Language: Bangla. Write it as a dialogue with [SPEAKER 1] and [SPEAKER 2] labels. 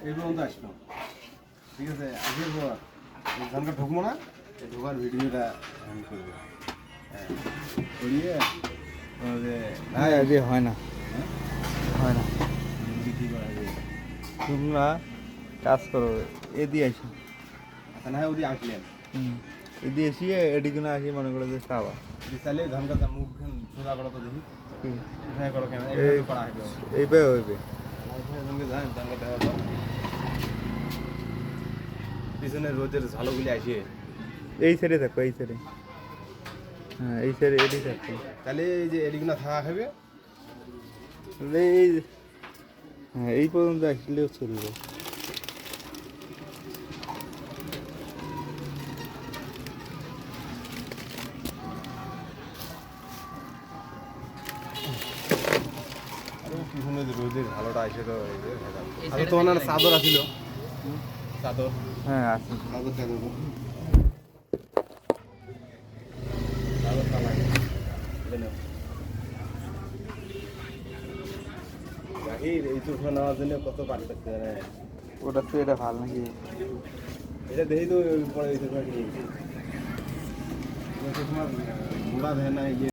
[SPEAKER 1] এই পর্যন্ত আসলাম, ঠিক আছে। আজকের পর এখানকার ঢুকবো না, এই ঢোকার ভিডিওটা আমি করবো। হ্যাঁ, করিয়ে
[SPEAKER 2] হ্যাঁ যে হয় না, হয় না।
[SPEAKER 1] বিক্রি করা যায়।
[SPEAKER 2] তোমরা কাজ করো, এদিকে আসি।
[SPEAKER 1] না হয় ওদি আসলেন
[SPEAKER 2] এদিকে এসে এদিকে না আসি মনে করো যে খাওয়া।
[SPEAKER 1] বিশালে ধান কাটা মুখ সোজা করো তো দেখি, হ্যাঁ করো কেন
[SPEAKER 2] এই
[SPEAKER 1] এইভাবে করা হবে।
[SPEAKER 2] এইভাবে হইবে।
[SPEAKER 1] পিছনে রোদের ঝালগুলি আসে,
[SPEAKER 2] এই সাইডে থাকো, এই সাইডে। হ্যাঁ এই সাইডে এদিকে থাকো।
[SPEAKER 1] তাহলে এই যে এদিকে না থাকা খাবে।
[SPEAKER 2] তাহলে এই হ্যাঁ এই পর্যন্ত আসলেও চলবে।
[SPEAKER 1] পিছনে যে রোদের ঝালটা আসে তো আচ্ছা, তোমার না চাদর আছিল? চাদর,
[SPEAKER 2] হ্যাঁ আছে।
[SPEAKER 1] চাদর চাদর চাদরটা লাগে গাড়ির এই চোখা নেওয়ার জন্য কত পার্থক্য জানে।
[SPEAKER 2] ওটা তো এটা ভালো নাকি?
[SPEAKER 1] এটা দেখি তো পরে এই চোখা কি মোড়া দেয় না।